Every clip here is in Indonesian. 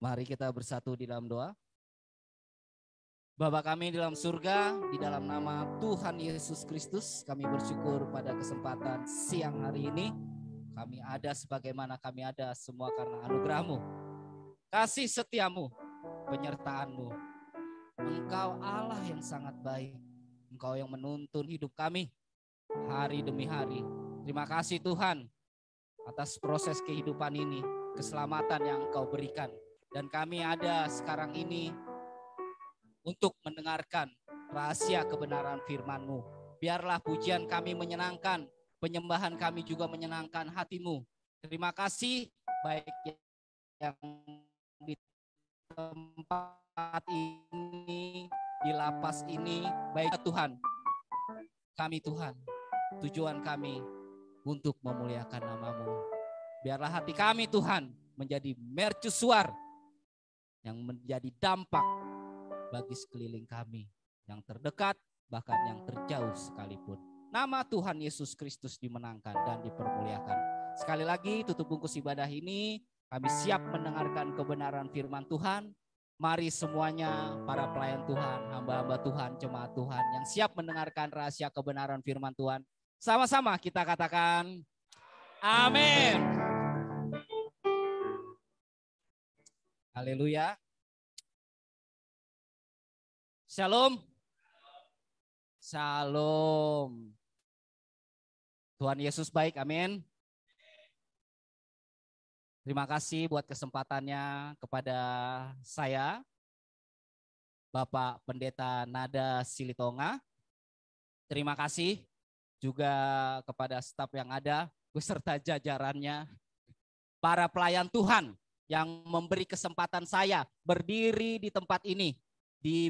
Mari kita bersatu di dalam doa. Bapa kami di dalam surga, di dalam nama Tuhan Yesus Kristus, kami bersyukur pada kesempatan siang hari ini. Kami ada sebagaimana kami ada semua karena anugerah-Mu, kasih setiamu, penyertaan-Mu. Engkau Allah yang sangat baik. Engkau yang menuntun hidup kami hari demi hari. Terima kasih Tuhan atas proses kehidupan ini, keselamatan yang Engkau berikan. Dan kami ada sekarang ini untuk mendengarkan rahasia kebenaran firman-Mu. Biarlah pujian kami menyenangkan, penyembahan kami juga menyenangkan hati-Mu. Terima kasih baik yang di tempat ini, di lapas ini, baik Tuhan. Kami Tuhan, tujuan kami untuk memuliakan nama-Mu. Biarlah hati kami Tuhan menjadi mercusuar yang menjadi dampak bagi sekeliling kami, yang terdekat bahkan yang terjauh sekalipun. Nama Tuhan Yesus Kristus dimenangkan dan dipermuliakan. Sekali lagi tutup bungkus ibadah ini, kami siap mendengarkan kebenaran firman Tuhan. Mari semuanya para pelayan Tuhan, hamba-hamba Tuhan, jemaat Tuhan yang siap mendengarkan rahasia kebenaran firman Tuhan. Sama-sama kita katakan amin. Haleluya. Shalom. Shalom. Tuhan Yesus baik, amin. Terima kasih buat kesempatannya kepada saya, Bapak Pendeta Nada Silitonga. Terima kasih juga kepada staf yang ada beserta jajarannya, para pelayan Tuhan yang memberi kesempatan saya berdiri di tempat ini, di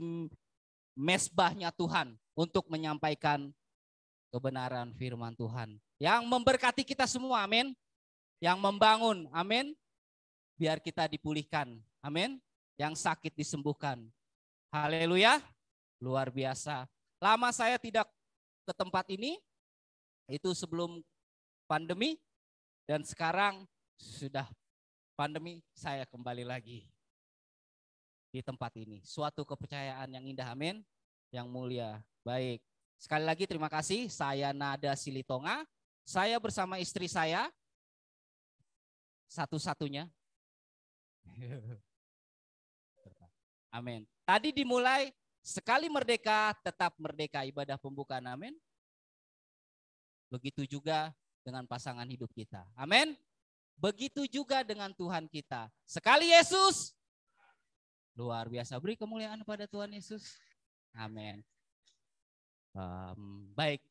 mesbahnya Tuhan untuk menyampaikan kebenaran firman Tuhan yang memberkati kita semua, amin. Yang membangun, amin. Biar kita dipulihkan, amin. Yang sakit disembuhkan, haleluya. Luar biasa. Lama saya tidak ke tempat ini, itu sebelum pandemi, dan sekarang sudah pandemi saya kembali lagi di tempat ini. Suatu kepercayaan yang indah, amin, yang mulia. Baik, sekali lagi terima kasih. Saya Nada Silitonga. Saya bersama istri saya, satu-satunya. Amin. Tadi dimulai, sekali merdeka, tetap merdeka, ibadah pembukaan, amin. Begitu juga dengan pasangan hidup kita, amin. Begitu juga dengan Tuhan kita. Sekali Yesus, luar biasa. Beri kemuliaan pada Tuhan Yesus. Amin. Baik.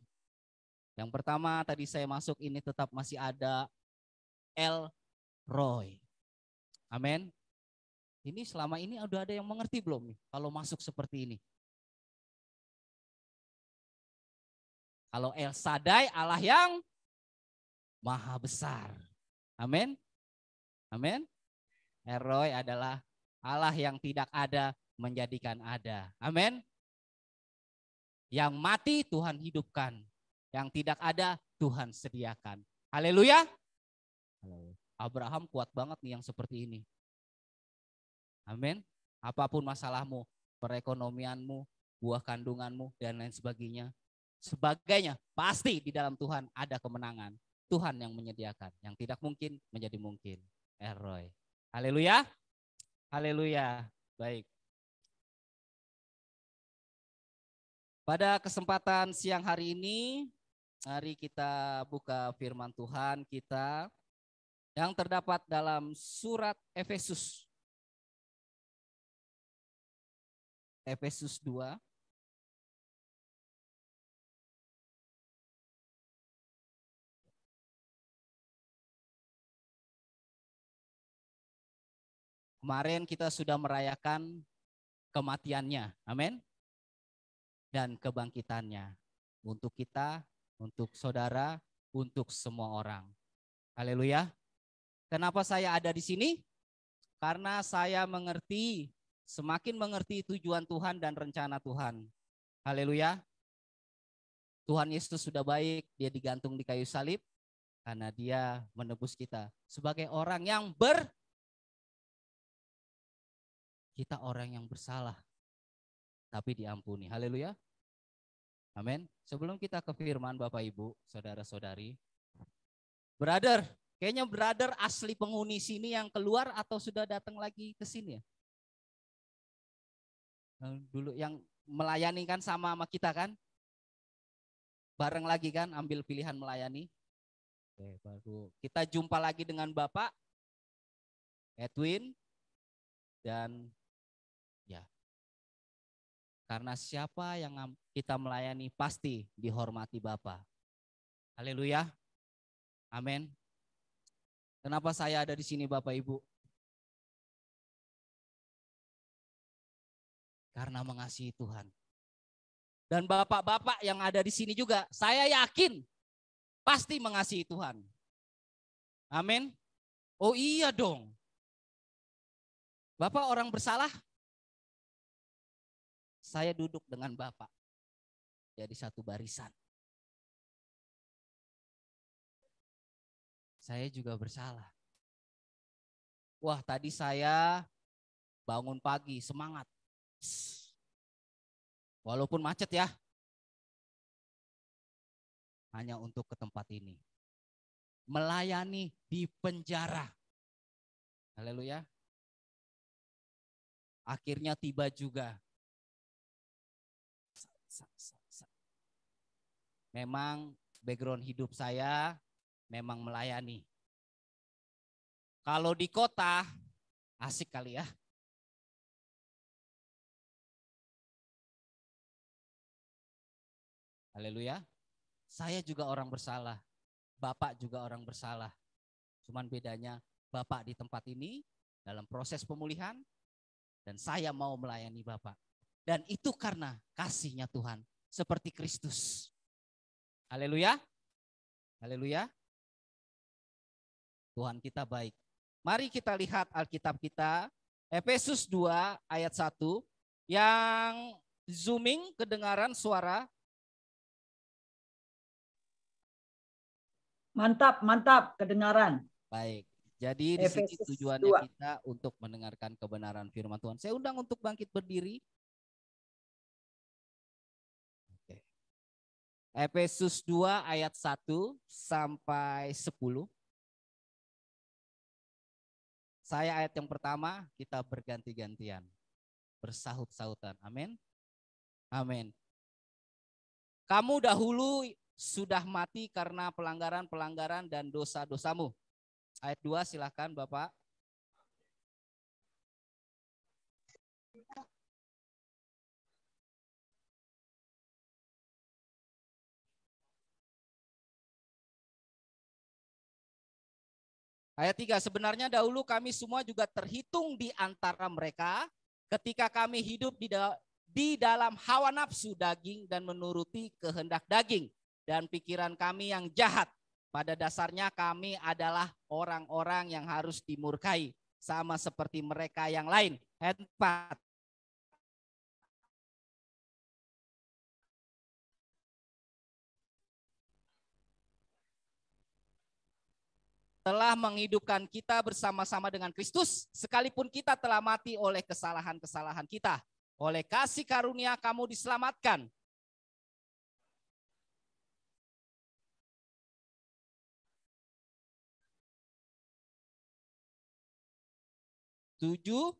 Yang pertama tadi saya masuk ini tetap masih ada El Roy. Amin. Ini selama ini udah ada yang mengerti belum nih kalau masuk seperti ini? Kalau El Shaddai, Allah yang maha besar. Amin. Amin. El Roy adalah Allah yang tidak ada menjadikan ada. Amin. Yang mati Tuhan hidupkan. Yang tidak ada Tuhan sediakan. Haleluya. Abraham kuat banget nih yang seperti ini. Amin. Apapun masalahmu, perekonomianmu, buah kandunganmu, dan lain sebagainya. Sebagainya, pasti di dalam Tuhan ada kemenangan. Tuhan yang menyediakan. Yang tidak mungkin menjadi mungkin. El Roy. Haleluya. Haleluya. Baik. Pada kesempatan siang hari ini, mari kita buka firman Tuhan kita yang terdapat dalam surat Efesus. Efesus 2. Kemarin kita sudah merayakan kematiannya, amin, dan kebangkitannya untuk kita, untuk saudara, untuk semua orang. Haleluya. Kenapa saya ada di sini? Karena saya mengerti, semakin mengerti tujuan Tuhan dan rencana Tuhan. Haleluya. Tuhan Yesus sudah baik, dia digantung di kayu salib karena dia menebus kita sebagai orang yang Kita orang yang bersalah, tapi diampuni. Haleluya. Amin. Sebelum kita ke firman Bapak Ibu, saudara-saudari. Brother, kayaknya brother asli penghuni sini yang keluar atau sudah datang lagi ke sini ya? Dulu yang melayani kan sama kita kan? Bareng lagi kan ambil pilihan melayani. Oke, baru kita jumpa lagi dengan Bapak Edwin dan ya. Karena siapa yang kita melayani pasti dihormati Bapak. Haleluya. Amin. Kenapa saya ada di sini Bapak Ibu? Karena mengasihi Tuhan. Dan bapak-bapak yang ada di sini juga, saya yakin pasti mengasihi Tuhan. Amin. Oh iya dong. Bapak orang bersalah, saya duduk dengan Bapak. Jadi satu barisan. Saya juga bersalah. Wah, tadi saya bangun pagi, semangat. Walaupun macet ya. Hanya untuk ke tempat ini. Melayani di penjara. Haleluya. Akhirnya tiba juga. Memang background hidup saya memang melayani. Kalau di kota, asik kali ya. Haleluya. Saya juga orang bersalah. Bapak juga orang bersalah. Cuman bedanya Bapak di tempat ini dalam proses pemulihan dan saya mau melayani Bapak. Dan itu karena kasihnya Tuhan seperti Kristus. Haleluya. Haleluya. Tuhan kita baik. Mari kita lihat Alkitab kita. Efesus 2 ayat 1. Yang zooming kedengaran suara. Mantap, mantap kedengaran. Baik. Jadi di sini tujuannya kita untuk mendengarkan kebenaran firman Tuhan. Saya undang untuk bangkit berdiri. Oke. Efesus 2 ayat 1 sampai 10. Saya ayat yang pertama, kita berganti-gantian. Bersahut-sahutan. Amin. Amin. Kamu dahulu sudah mati karena pelanggaran-pelanggaran dan dosa-dosamu. Ayat 2 silahkan Bapak. Ayat 3, sebenarnya dahulu kami semua juga terhitung di antara mereka ketika kami hidup di dalam hawa nafsu daging dan menuruti kehendak daging dan pikiran kami yang jahat. Pada dasarnya kami adalah orang-orang yang harus dimurkai sama seperti mereka yang lain. Ayat 4. Telah menghidupkan kita bersama-sama dengan Kristus, sekalipun kita telah mati oleh kesalahan-kesalahan kita. Oleh kasih karunia kamu diselamatkan. Tujuh,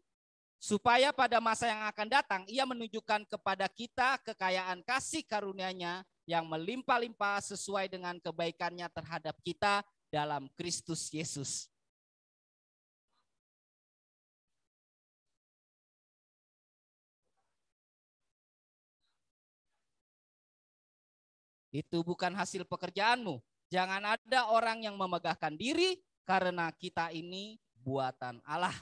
supaya pada masa yang akan datang ia menunjukkan kepada kita kekayaan kasih karunia-Nya yang melimpah-limpah sesuai dengan kebaikannya terhadap kita dalam Kristus Yesus. Itu bukan hasil pekerjaanmu. Jangan ada orang yang memegahkan diri karena kita ini buatan Allah.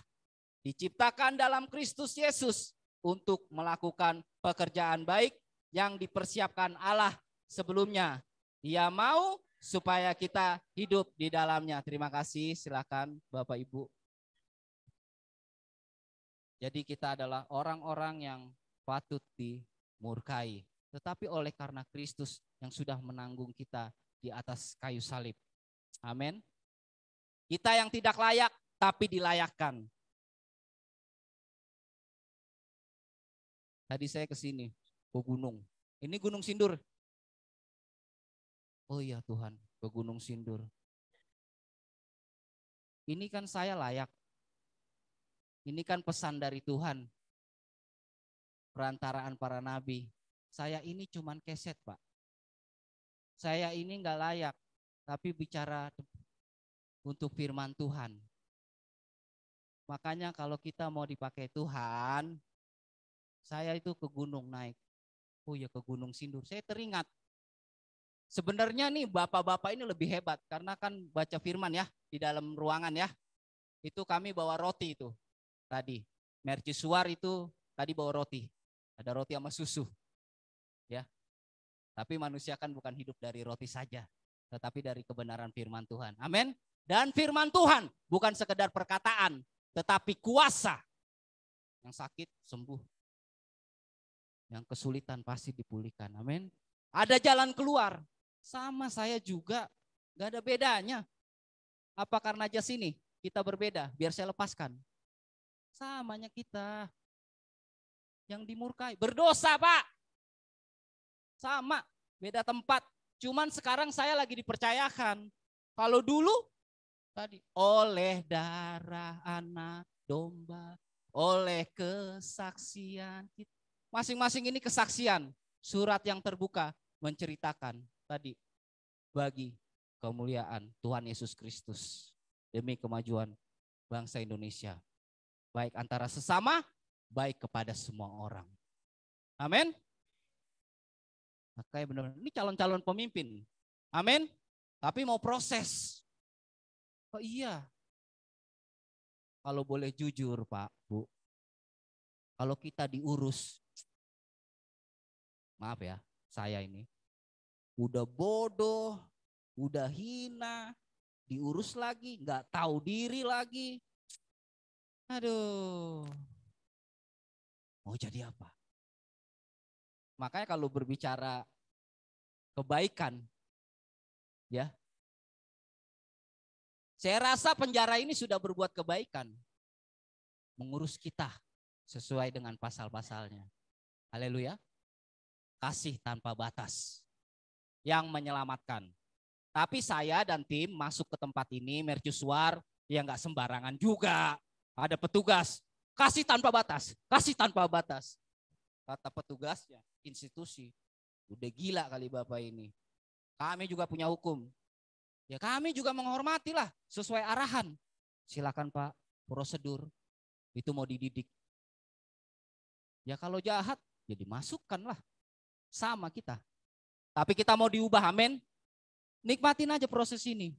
Diciptakan dalam Kristus Yesus untuk melakukan pekerjaan baik yang dipersiapkan Allah sebelumnya. Dia mau supaya kita hidup di dalamnya. Terima kasih, silakan Bapak Ibu. Jadi kita adalah orang-orang yang patut dimurkai. Tetapi oleh karena Kristus yang sudah menanggung kita di atas kayu salib. Amin. Kita yang tidak layak tapi dilayakkan. Tadi saya ke sini, ke gunung. Ini Gunung Sindur. Oh iya Tuhan, ke Gunung Sindur. Ini kan saya layak. Ini kan pesan dari Tuhan. Perantaraan para nabi. Saya ini cuman keset, Pak. Saya ini nggak layak, tapi bicara untuk firman Tuhan. Makanya kalau kita mau dipakai Tuhan, saya itu ke gunung naik. Oh ya, ke Gunung Sindur. Saya teringat. Sebenarnya nih bapak-bapak ini lebih hebat karena kan baca firman ya di dalam ruangan ya. Itu kami bawa roti itu tadi. Mercusuar itu tadi bawa roti. Ada roti sama susu. Ya. Tapi manusia kan bukan hidup dari roti saja, tetapi dari kebenaran firman Tuhan. Amin. Dan firman Tuhan bukan sekedar perkataan, tetapi kuasa. Yang sakit sembuh. Yang kesulitan pasti dipulihkan. Amin. Ada jalan keluar. Sama saya juga, gak ada bedanya. Apa karena aja sini kita berbeda? Biar saya lepaskan. Samanya kita. Yang dimurkai. Berdosa, Pak. Sama, beda tempat. Cuman sekarang saya lagi dipercayakan. Kalau dulu, tadi oleh darah anak domba, oleh kesaksian kita. Masing-masing ini kesaksian. Surat yang terbuka menceritakan tadi bagi kemuliaan Tuhan Yesus Kristus demi kemajuan bangsa Indonesia. Baik antara sesama, baik kepada semua orang. Amin. Makanya benar, ini calon-calon pemimpin. Amin. Tapi mau proses. Oh iya. Kalau boleh jujur Pak, Bu. Kalau kita diurus, maaf ya, saya ini udah bodoh, udah hina, diurus lagi, nggak tahu diri lagi. Aduh, mau jadi apa? Makanya kalau berbicara kebaikan, ya, saya rasa penjara ini sudah berbuat kebaikan, mengurus kita sesuai dengan pasal-pasalnya. Haleluya. Kasih tanpa batas yang menyelamatkan. Tapi saya dan tim masuk ke tempat ini mercusuar yang nggak sembarangan juga. Ada petugas, kasih tanpa batas, kasih tanpa batas. Kata petugasnya, institusi, udah gila kali Bapak ini. Kami juga punya hukum. Ya kami juga menghormati lah sesuai arahan. Silakan Pak, prosedur itu mau dididik. Ya kalau jahat, ya dimasukkan lah. Sama kita. Tapi kita mau diubah, amin. Nikmatin aja proses ini.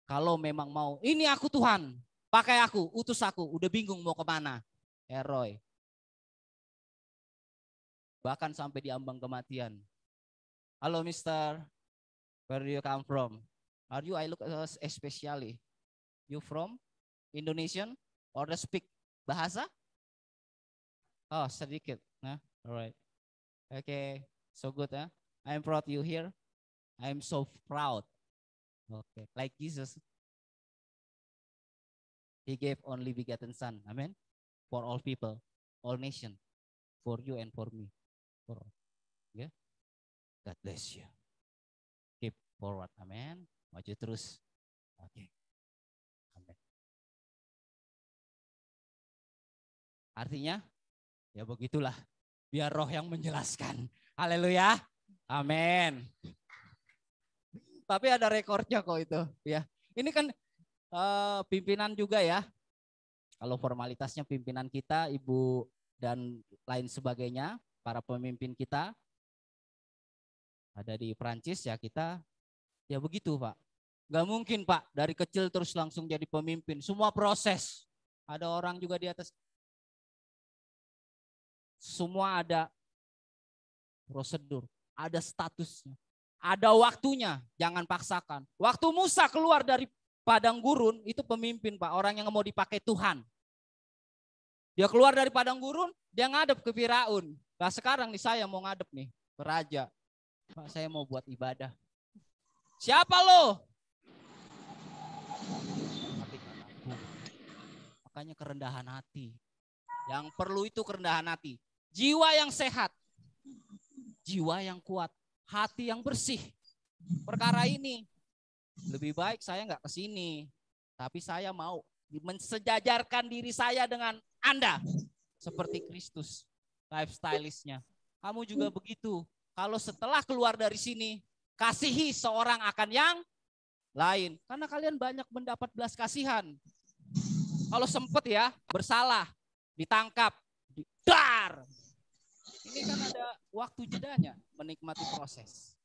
Kalau memang mau, ini aku Tuhan, pakai aku, utus aku, udah bingung mau kemana. Roy. Bahkan sampai diambang kematian. Halo Mister, where do you come from? Are you, I look especially. You from Indonesian or the speak bahasa? Oh sedikit. Nah, alright. Okay, so good ya. I'm proud you here. I'm so proud. Okay, like Jesus. He gave only begotten son. Amen. For all people, all nation, for you and for me. For all. Yeah. God bless you. Keep forward. Amen. Maju terus. Oke. Amen. Artinya, ya begitulah. Biar roh yang menjelaskan. Haleluya. Amin. Tapi ada rekornya kok itu. Ya. Ini kan pimpinan juga ya. Kalau formalitasnya pimpinan kita, Ibu dan lain sebagainya, para pemimpin kita. Ada di Prancis ya kita, ya begitu Pak. Gak mungkin Pak, dari kecil terus langsung jadi pemimpin. Semua proses. Ada orang juga di atas. Semua ada prosedur, ada statusnya. Ada waktunya, jangan paksakan. Waktu Musa keluar dari padang gurun, itu pemimpin Pak, orang yang mau dipakai Tuhan. Dia keluar dari padang gurun, dia ngadep ke Firaun. Nah sekarang nih saya mau ngadep nih ke raja. Pak saya mau buat ibadah. Siapa lo? Makanya kerendahan hati. Yang perlu itu kerendahan hati. Jiwa yang sehat. Jiwa yang kuat. Hati yang bersih. Perkara ini lebih baik saya nggak ke sini. Tapi saya mau mensejajarkan diri saya dengan Anda. Seperti Kristus. Lifestyle-nya. Kamu juga begitu. Kalau setelah keluar dari sini, kasihi seorang akan yang lain. Karena kalian banyak mendapat belas kasihan. Kalau sempet ya, bersalah, ditangkap, dar. Ini kan ada waktu jedanya menikmati proses.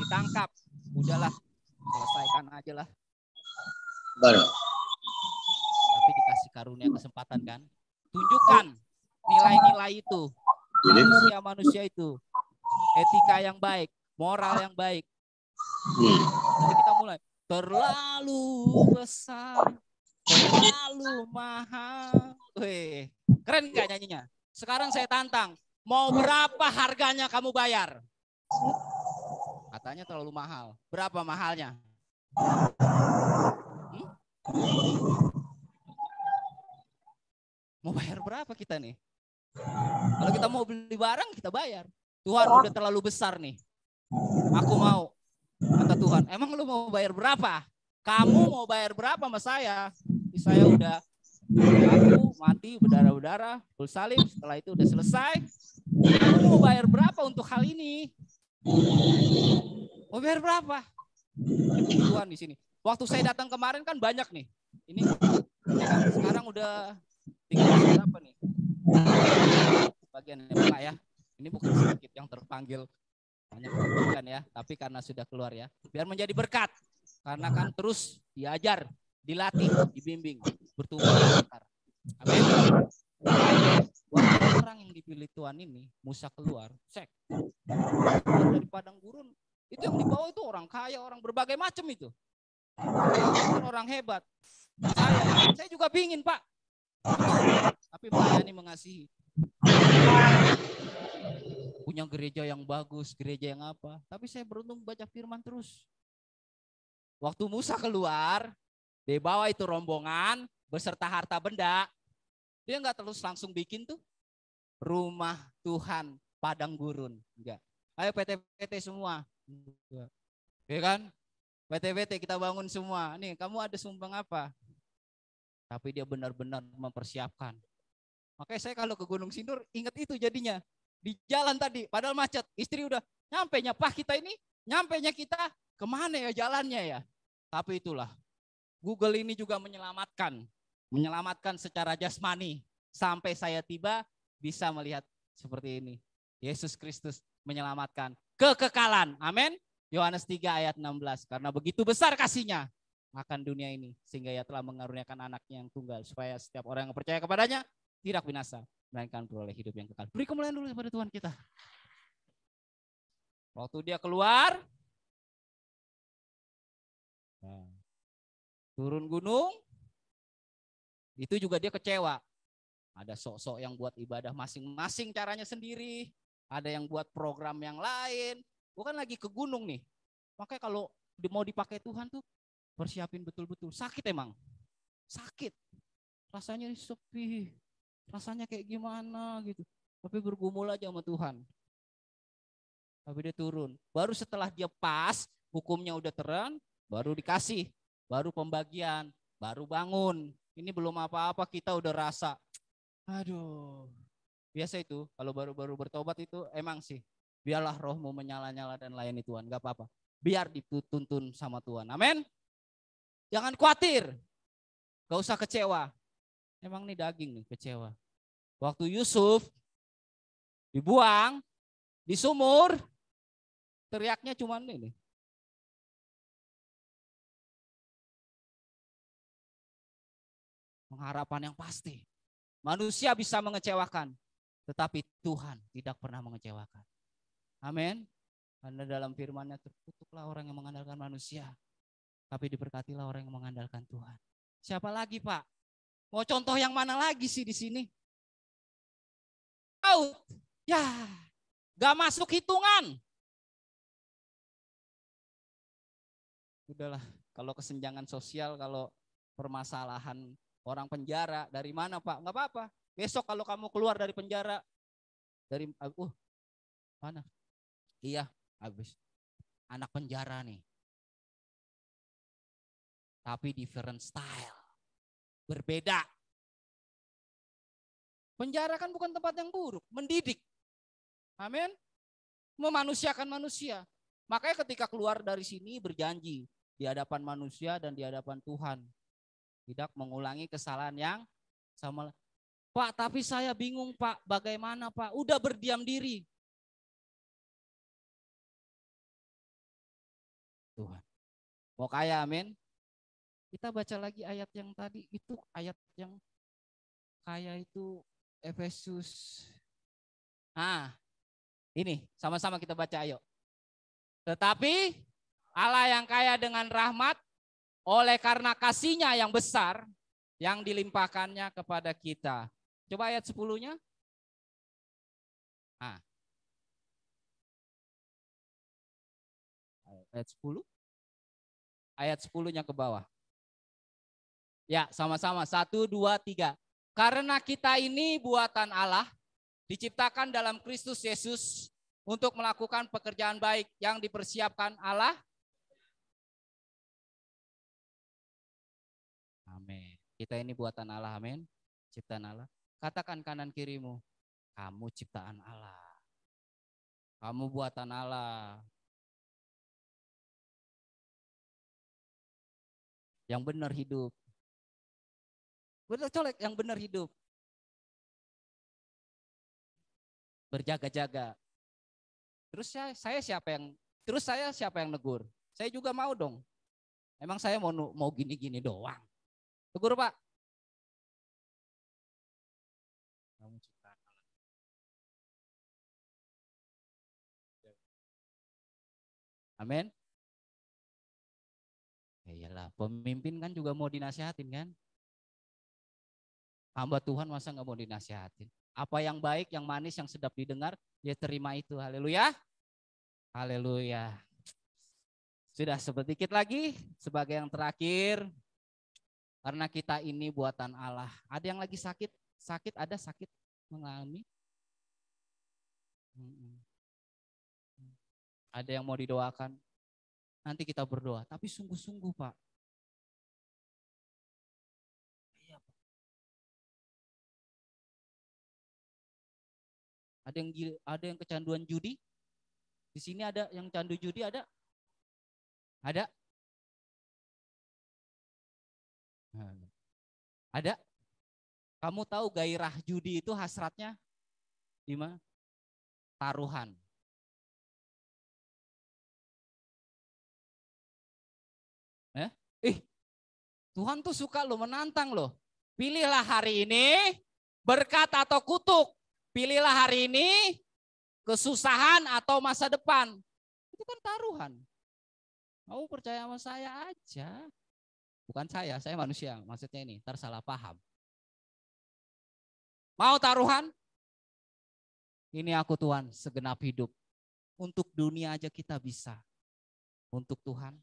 Ditangkap, udahlah, selesaikan aja lah. Baru. Tapi dikasih karunia kesempatan kan. Tunjukkan nilai-nilai itu. Manusia-manusia itu. Etika yang baik, moral yang baik. Jadi kita mulai. Terlalu besar, terlalu mahal. Wih, keren gak nyanyinya? Sekarang saya tantang. Mau berapa harganya kamu bayar? Katanya terlalu mahal. Berapa mahalnya? Mau bayar berapa kita nih? Kalau kita mau beli barang, kita bayar. Tuhan udah terlalu besar nih. Aku mau. Kata Tuhan, emang lu mau bayar berapa? Kamu mau bayar berapa sama saya? Saya udah aku mati berdarah-darah, full salib. Setelah itu udah selesai. Kamu mau bayar berapa untuk hal ini? Mau bayar berapa? Ini Tuhan di sini. Waktu saya datang kemarin kan banyak nih. Ini ya kan? Sekarang udah tinggal berapa nih? Bagian Pak ya. Ini bukan sedikit yang terpanggil. Banyak bukan ya, tapi karena sudah keluar ya. Biar menjadi berkat. Karena kan terus diajar, dilatih, dibimbing, bertumbuh akar. Amin. Waktu orang yang dipilih Tuhan ini, Musa keluar, dari padang gurun. Itu yang dibawa itu orang kaya, orang berbagai macam itu. Orang hebat. Saya juga pingin Pak. Tapi melayani mengasihi. Punya gereja yang bagus, gereja yang apa. Tapi saya beruntung baca firman terus. Waktu Musa keluar, dia bawa itu rombongan beserta harta benda. Dia nggak terus langsung bikin tuh rumah Tuhan padang gurun. Enggak. Ayo PT-PT semua. Ya kan? PT-PT kita bangun semua. Nih kamu ada sumbang apa? Tapi dia benar-benar mempersiapkan. Makanya saya kalau ke Gunung Sindur ingat itu jadinya. Di jalan tadi, padahal macet. Istri udah nyampenya, Pak kita ini, nyampenya kita kemana ya jalannya ya. Tapi itulah, Google ini juga menyelamatkan secara jasmani. Sampai saya tiba bisa melihat seperti ini. Yesus Kristus menyelamatkan kekekalan. Amin. Yohanes 3 ayat 16. Karena begitu besar kasihnya akan dunia ini. Sehingga ia telah mengaruniakan anaknya yang tunggal. Supaya setiap orang yang percaya kepadanya tidak binasa, melainkan beroleh hidup yang kekal. Beri kemuliaan dulu kepada Tuhan kita. Waktu dia keluar, turun gunung, itu juga dia kecewa. Ada sok-sok yang buat ibadah masing-masing caranya sendiri. Ada yang buat program yang lain. Bukan lagi ke gunung nih. Makanya kalau mau dipakai Tuhan tuh, persiapin betul-betul. Sakit emang. Sakit. Rasanya sepi. Rasanya kayak gimana gitu. Tapi bergumul aja sama Tuhan. Tapi dia turun. Baru setelah dia pas, hukumnya udah terang, baru dikasih. Baru pembagian, baru bangun. Ini belum apa-apa kita udah rasa. Aduh. Biasa itu, kalau baru-baru bertobat itu emang sih. Biarlah rohmu menyala-nyala dan layani Tuhan. Gak apa-apa. Biar dituntun sama Tuhan. Amin. Jangan khawatir. Gak usah kecewa. Emang nih daging nih kecewa. Waktu Yusuf dibuang di sumur, teriaknya cuma ini. Pengharapan yang pasti. Manusia bisa mengecewakan, tetapi Tuhan tidak pernah mengecewakan. Amin. Karena dalam firman-Nya terkutuklah orang yang mengandalkan manusia, tapi diberkatilah orang yang mengandalkan Tuhan. Siapa lagi Pak? Mau contoh yang mana lagi sih di sini? Out. Ya, gak masuk hitungan. Udahlah, kalau kesenjangan sosial, kalau permasalahan orang penjara, dari mana Pak? Gak apa-apa. Besok kalau kamu keluar dari penjara, dari mana? Iya, habis anak penjara nih. Tapi different style. Berbeda. Penjara kan bukan tempat yang buruk, mendidik. Amin. Memanusiakan manusia. Makanya ketika keluar dari sini berjanji di hadapan manusia dan di hadapan Tuhan. Tidak mengulangi kesalahan yang sama. Pak, tapi saya bingung Pak, bagaimana Pak? Udah berdiam diri. Tuhan. Mau kaya, amin. Kita baca lagi ayat yang tadi, itu ayat yang kaya itu Efesus. Ini sama-sama kita baca, ayo. Tetapi Allah yang kaya dengan rahmat, oleh karena kasih-Nya yang besar, yang dilimpahkannya kepada kita. Coba ayat 10-nya. Ayat 10. Ayat 10-nya ke bawah. Ya, sama-sama. 1, 2, 3. Karena kita ini buatan Allah, diciptakan dalam Kristus Yesus untuk melakukan pekerjaan baik yang dipersiapkan Allah. Amin. Kita ini buatan Allah, amin. Ciptaan Allah. Katakan kanan kirimu, kamu ciptaan Allah. Kamu buatan Allah. Yang benar hidup. Benar colek, yang benar hidup. Berjaga-jaga. Terus saya siapa yang negur? Saya juga mau dong. Emang saya mau gini-gini doang. Tegur Pak. Kamu ciptaan Allah. Amin. Ya iyalah, pemimpin kan juga mau dinasihatin kan? Hamba Tuhan masa nggak mau dinasihatin? Apa yang baik, yang manis, yang sedap didengar, ya terima itu. Haleluya. Haleluya. Sudah sedikit lagi sebagai yang terakhir. Karena kita ini buatan Allah. Ada yang lagi sakit? Sakit ada sakit mengalami? Ada yang mau didoakan? Nanti kita berdoa. Tapi sungguh-sungguh Pak. Iya Pak. Ada yang kecanduan judi? Di sini ada yang candu judi ada? Ada? Ada? Kamu tahu gairah judi itu hasratnya di mana? Taruhan. Tuhan tuh suka lo menantang lo. Pilihlah hari ini berkat atau kutuk. Pilihlah hari ini kesusahan atau masa depan. Itu kan taruhan. Kamu percaya sama saya aja. Bukan saya manusia. Maksudnya ini, ntar salah paham. Mau taruhan? Ini aku Tuhan segenap hidup. Untuk dunia aja kita bisa. Untuk Tuhan.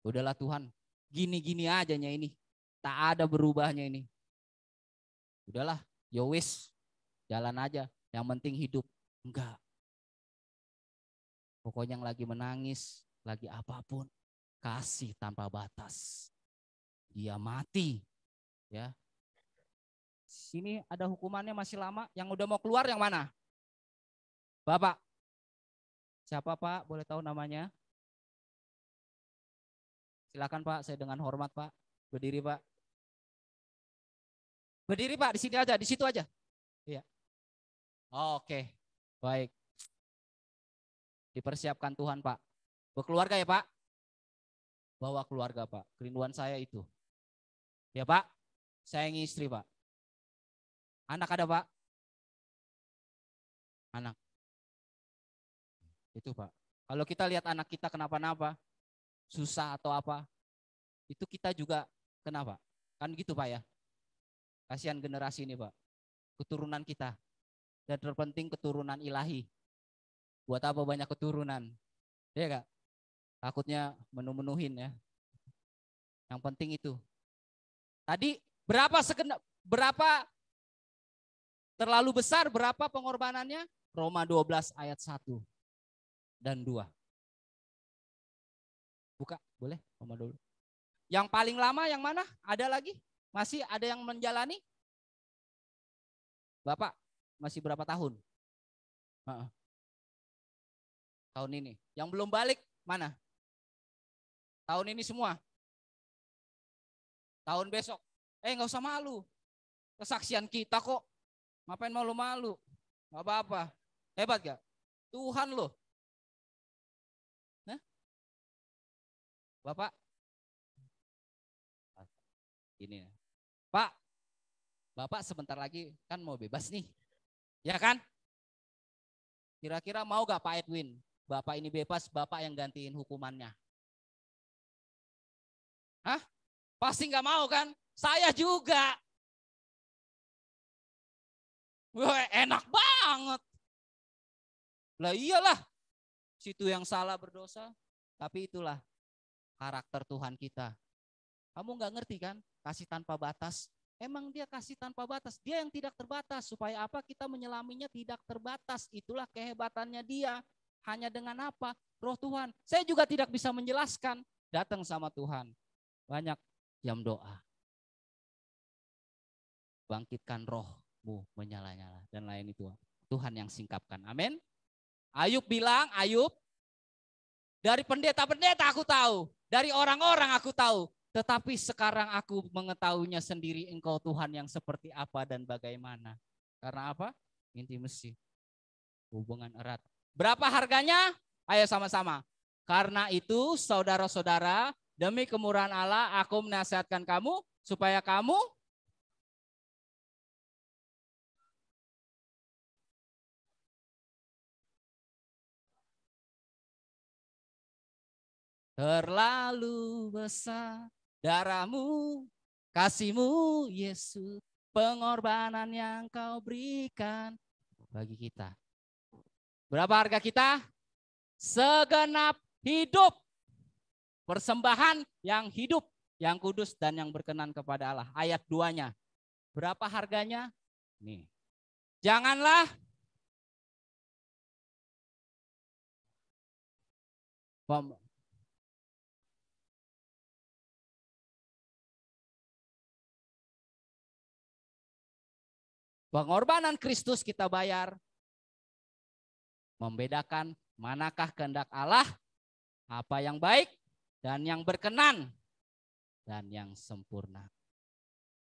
Udahlah Tuhan, gini-gini ajanya ini. Tak ada berubahnya ini. Udahlah, yowis. Jalan aja. Yang penting hidup. Enggak. Pokoknya yang lagi menangis, lagi apapun, kasih tanpa batas. Dia mati. Ya. Sini ada hukumannya masih lama. Yang udah mau keluar yang mana? Bapak. Siapa Pak? Boleh tahu namanya? Silakan Pak, saya dengan hormat Pak. Berdiri Pak. Berdiri Pak, di sini aja, di situ aja. Iya. Oke, baik. Dipersiapkan Tuhan Pak. Berkeluarga ya Pak? Bawa keluarga Pak. Kerinduan saya itu. Ya Pak, sayangi istri Pak. Anak ada Pak? Anak. Itu Pak. Kalau kita lihat anak kita kenapa-napa, susah atau apa, itu kita juga kenapa? Kan gitu Pak ya. Kasihan generasi ini Pak. Keturunan kita. Dan terpenting keturunan ilahi. Buat apa banyak keturunan? Iya Kak? Takutnya menu-menuhin ya. Yang penting itu. Tadi berapa Terlalu besar berapa pengorbanannya? Roma 12 ayat 1 dan 2. Buka, boleh Roma 12. Yang paling lama yang mana? Ada lagi? Masih ada yang menjalani? Bapak, masih berapa tahun? Tahun ini. Yang belum balik, mana? Tahun ini semua? Tahun besok? Nggak usah malu. Kesaksian kita kok. Ngapain malu-malu? Nggak apa-apa. Hebat gak? Tuhan loh. Hah? Bapak? Ini. Pak, Bapak sebentar lagi kan mau bebas nih. Ya kan? Kira-kira mau gak Pak Edwin? Bapak ini bebas, Bapak yang gantiin hukumannya. Hah? Pasti gak mau kan? Saya juga. Wah, enak banget. Lah iyalah. Situ yang salah berdosa. Tapi itulah karakter Tuhan kita. Kamu gak ngerti kan? Kasih tanpa batas. Emang dia kasih tanpa batas. Dia yang tidak terbatas. Supaya apa? Kita menyelaminya tidak terbatas. Itulah kehebatannya dia. Hanya dengan apa? Roh Tuhan. Saya juga tidak bisa menjelaskan. Datang sama Tuhan. Banyak jam doa. Bangkitkan rohmu menyala-nyala. Dan lain itu. Tuhan yang singkapkan. Amin. Ayub bilang, Ayub. Dari pendeta-pendeta aku tahu. Dari orang-orang aku tahu. Tetapi sekarang aku mengetahuinya sendiri, engkau Tuhan yang seperti apa dan bagaimana. Karena apa? Intimasi. Hubungan erat. Berapa harganya? Ayo sama-sama. Karena itu saudara-saudara, demi kemurahan Allah aku menasihatkan kamu supaya kamu terlalu besar darahmu, kasihmu Yesus, pengorbanan yang kau berikan bagi kita. Berapa harga kita? Segenap hidup. Persembahan yang hidup, yang kudus dan yang berkenan kepada Allah. Ayat 2-nya. Berapa harganya? Nih. Janganlah pengorbanan Kristus kita bayar. Membedakan manakah kehendak Allah, apa yang baik dan yang berkenan dan yang sempurna.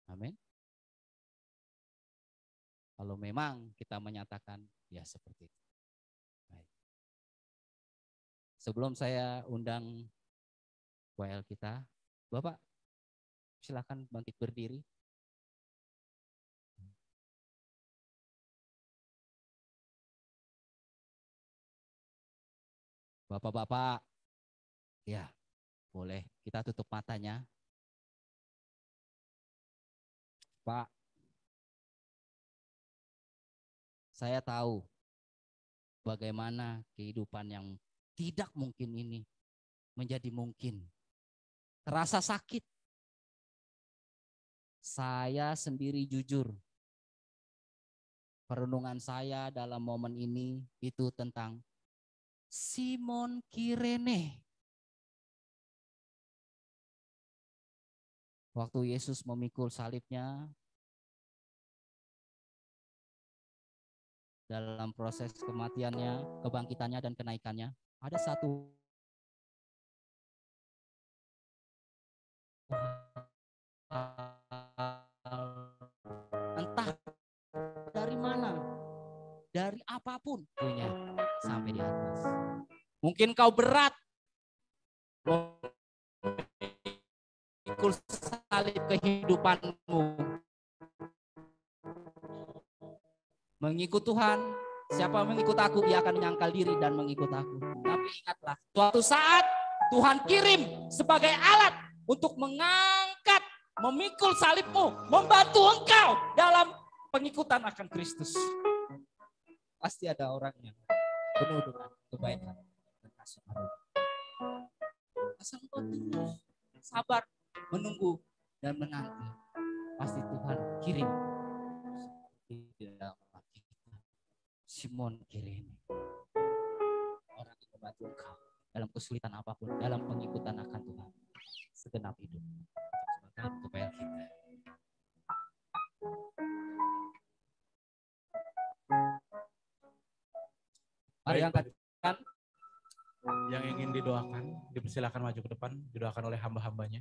Amin. Kalau memang kita menyatakan ya seperti itu. Baik. Sebelum saya undang WL kita, Bapak silakan bangkit berdiri. Bapak-bapak, ya boleh kita tutup matanya. Pak, saya tahu bagaimana kehidupan yang tidak mungkin ini menjadi mungkin. Terasa sakit. Saya sendiri jujur, perenungan saya dalam momen ini itu tentang Simon Kirene. Waktu Yesus memikul salibnya, dalam proses kematiannya, kebangkitannya dan kenaikannya, ada satu entah dari mana, dari apapun punya sampai di atas. Mungkin kau berat memikul salib kehidupanmu. Mengikut Tuhan, siapa mengikut aku, ia akan menyangkal diri dan mengikut aku. Tapi ingatlah, suatu saat Tuhan kirim sebagai alat untuk mengangkat, memikul salibmu, membantu engkau dalam pengikutan akan Kristus. Pasti ada orang yang penuh dengan kebaikan dan kasih karunia. Asal engkau terus sabar menunggu dan menanti, pasti Tuhan kirim di dalam Simon Kirene. Orang yang membantu engkau dalam kesulitan apapun, dalam pengikutan akan Tuhan segenap hidup. Sebagai kebayang kita. Mari angkatkan. Yang ingin didoakan, dipersilakan maju ke depan, didoakan oleh hamba-hambanya.